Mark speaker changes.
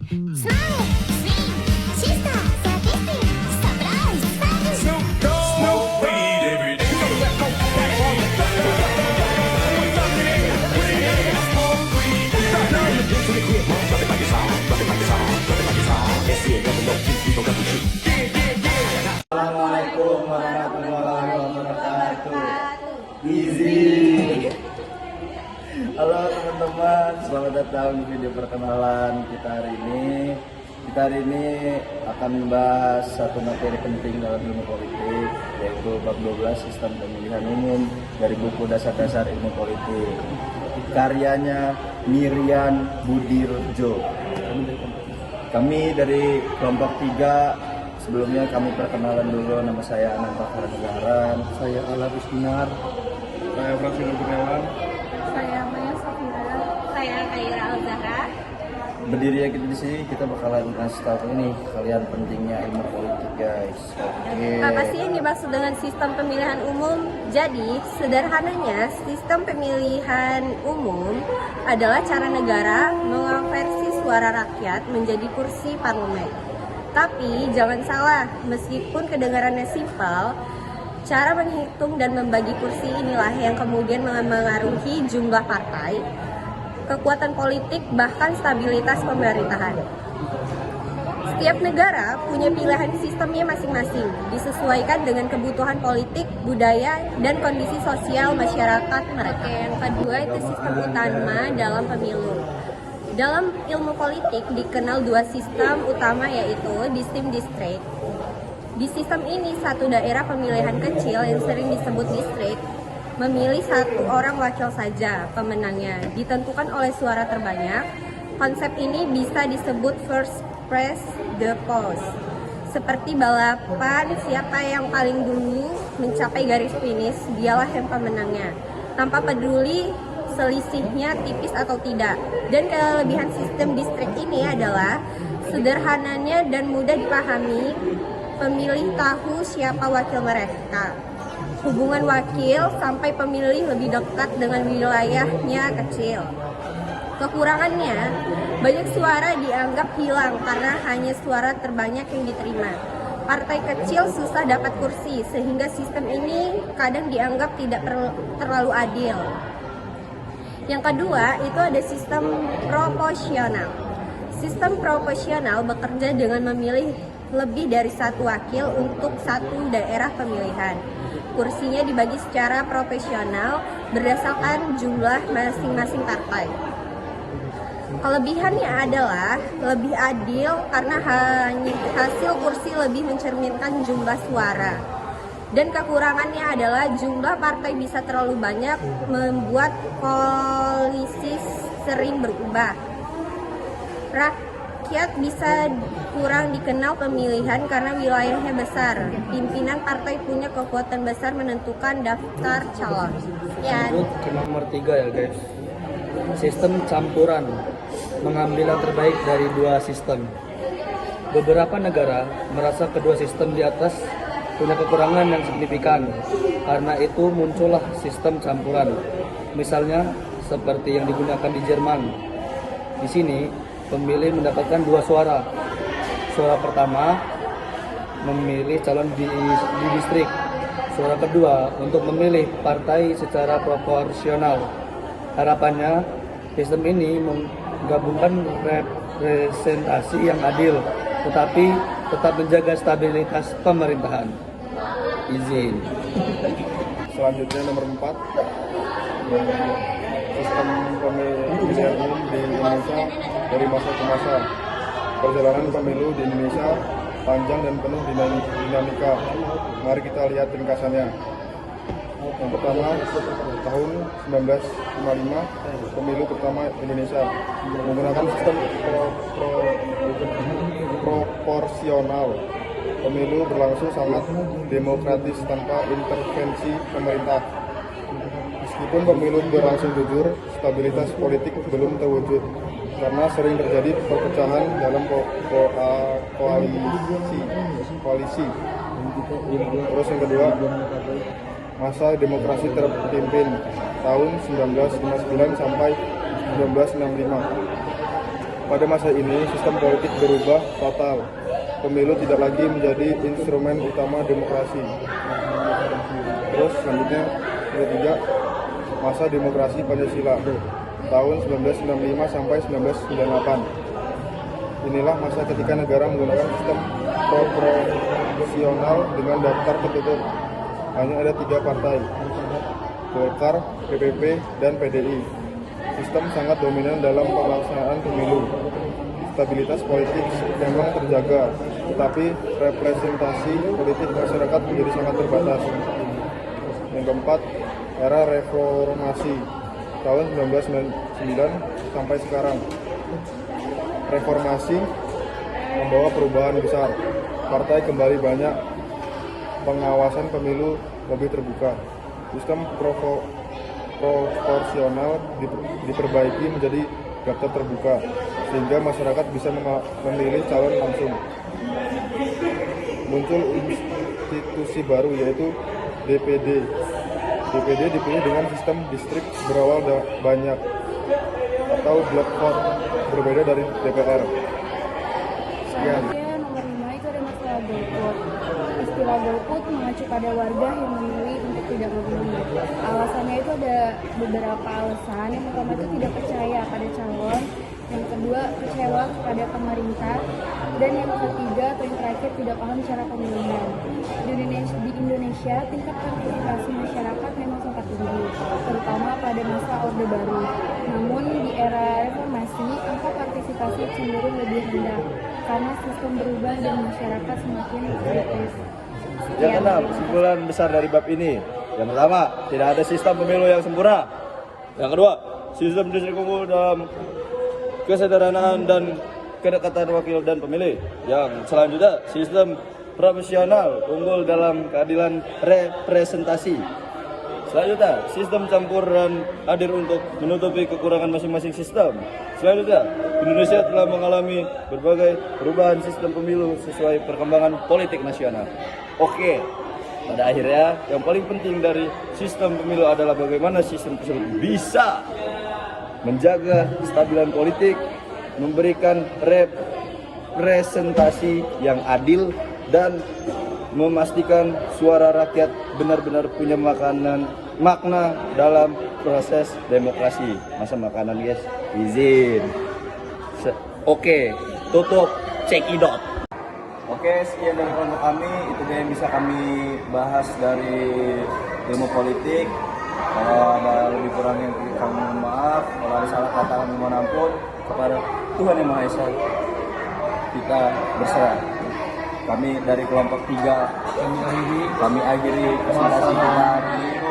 Speaker 1: Assalamualaikum warahmatullahi wabarakatuh. Easy. Halo teman-teman, selamat datang di video perkenalan kita hari ini. Kita hari ini akan membahas satu materi penting dalam ilmu politik, yaitu bab 12 sistem pemilihan umum dari buku dasar-dasar ilmu politik. Karyanya Mirian Budirejo. Kami dari kelompok 3. Sebelumnya kami perkenalan dulu, nama saya Ananta Karagaran, saya Ala Rusdinar, saya Fransina Gunawan,
Speaker 2: saya Maya Safira, saya Kaira Al-Zahra.
Speaker 1: Berdiri kita di sini, kita bakalan ngasih tahu ini kalian pentingnya ilmu politik, guys. Oke.
Speaker 2: Apa sih yang dimaksud dengan sistem pemilihan umum? Jadi, sederhananya, sistem pemilihan umum adalah cara negara mengonversi suara rakyat menjadi kursi parlemen. Tapi jangan salah, meskipun kedengarannya simpel, cara menghitung dan membagi kursi inilah yang kemudian mengaruhi jumlah partai, kekuatan politik, bahkan stabilitas pemerintahan. Setiap negara punya pilihan sistemnya masing-masing, disesuaikan dengan kebutuhan politik, budaya, dan kondisi sosial masyarakat mereka. Yang kedua itu sistem utama dalam pemilu. Dalam ilmu politik dikenal dua sistem utama, yaitu sistem distrik. Di sistem ini, satu daerah pemilihan kecil yang sering disebut distrik memilih satu orang wakil saja pemenangnya, ditentukan oleh suara terbanyak. Konsep ini bisa disebut first past the post. Seperti balapan, siapa yang paling dulu mencapai garis finish, dialah yang pemenangnya, tanpa peduli selisihnya tipis atau tidak. Dan kelebihan sistem distrik ini adalah sederhananya dan mudah dipahami. Pemilih tahu siapa wakil mereka. Hubungan wakil sampai pemilih lebih dekat dengan wilayahnya kecil. Kekurangannya, banyak suara dianggap hilang karena hanya suara terbanyak yang diterima. Partai kecil susah dapat kursi, sehingga sistem ini kadang dianggap tidak terlalu adil. Yang kedua, itu ada sistem proporsional. Sistem proporsional bekerja dengan memilih lebih dari satu wakil untuk satu daerah pemilihan. Kursinya dibagi secara proporsional berdasarkan jumlah masing-masing partai. Kelebihannya adalah lebih adil karena hasil kursi lebih mencerminkan jumlah suara. Dan kekurangannya adalah jumlah partai bisa terlalu banyak, membuat koalisi sering berubah. Rakyat bisa kurang dikenal pemilihan karena wilayahnya besar. Pimpinan partai punya kekuatan besar menentukan daftar calon. Ya.
Speaker 3: Nomor 3 ya guys. Sistem campuran, mengambil yang terbaik dari dua sistem. Beberapa negara merasa kedua sistem di atas punya kekurangan yang signifikan. Karena itu muncullah sistem campuran. Misalnya seperti yang digunakan di Jerman. Di sini pemilih mendapatkan dua suara. Suara pertama memilih calon di distrik. Suara kedua untuk memilih partai secara proporsional. Harapannya sistem ini menggabungkan representasi yang adil, tetapi tetap menjaga stabilitas pemerintahan. Izin.
Speaker 4: Selanjutnya nomor 4, sistem pemilihan umum di Indonesia dari masa ke masa. Perjalanan pemilu di Indonesia panjang dan penuh dinamika. Mari kita lihat ringkasannya. Yang pertama, tahun 1955, pemilu pertama Indonesia menggunakan sistem proporsional. Pemilu berlangsung sangat demokratis tanpa intervensi pemerintah. Meskipun pemilu berlangsung jujur, stabilitas politik belum terwujud karena sering terjadi perpecahan dalam koalisi. Terus yang kedua, masa demokrasi terpimpin tahun 1959 sampai 1965. Pada masa ini, sistem politik berubah total. Pemilu tidak lagi menjadi instrumen utama demokrasi. Terus selanjutnya, yang ketiga, masa demokrasi Pancasila tahun 1995 sampai 1998. Inilah masa ketika negara menggunakan sistem proporsional dengan daftar tertutup. Hanya ada 3 partai, Golkar, PPP, dan PDI. Sistem sangat dominan dalam pelaksanaan pemilu. Stabilitas politik memang terjaga, tetapi representasi politik masyarakat menjadi sangat terbatas. Yang keempat, era reformasi tahun 1999 sampai sekarang. Reformasi membawa perubahan besar. Partai kembali banyak, pengawasan pemilu lebih terbuka. Sistem proporsional diperbaiki menjadi daftar terbuka, sehingga masyarakat bisa memilih calon langsung. Muncul institusi baru yaitu DPD. DPD dipilih dengan sistem distrik berawal banyak atau block vote, berbeda dari DPR. Sekian.
Speaker 5: Selanjutnya nomor 5 itu ada masalah golput. Istilah golput mengacu pada warga yang memilih untuk tidak memilih. Alasannya itu ada beberapa alasan. Yang pertama itu tidak percaya pada calon, yang kedua kecewa kepada pemerintah, dan yang ketiga atau yang terakhir tidak paham cara pemilihan. Di Indonesia tingkat partisipasi masyarakat memang sempat tinggi, terutama pada masa Orde Baru. Namun di era reformasi angka partisipasi cenderung lebih rendah karena sistem berubah dan masyarakat semakin kritis.
Speaker 1: Yang keenam, kesimpulan besar dari bab ini. Yang pertama, tidak ada sistem pemilu yang sempurna. Yang kedua, sistem distrik unggul dalam kesederhanaan dan kedekatan wakil dan pemilih. Yang selanjutnya, sistem proporsional unggul dalam keadilan representasi. Selanjutnya, sistem campur dan hadir untuk menutupi kekurangan masing-masing sistem. Selanjutnya, Indonesia telah mengalami berbagai perubahan sistem pemilu sesuai perkembangan politik nasional. Oke, pada akhirnya yang paling penting dari sistem pemilu adalah bagaimana sistem tersebut bisa menjaga kestabilan politik, memberikan representasi yang adil, dan memastikan suara rakyat benar-benar punya makna dalam proses demokrasi. Masa makanan guys, izin. Oke, tutup cekidot. Oke, sekian dari kelompok kami. Itu dia yang bisa kami bahas dari ilmu politik. Kalau ada lebih kurang yang kami mohon maaf. Kalau ada salah kata kami mohon ampun. Kepada Tuhan Yang Maha Esa kita berserah. Kami dari kelompok 3 kami akhiri presentasi kita hari ini.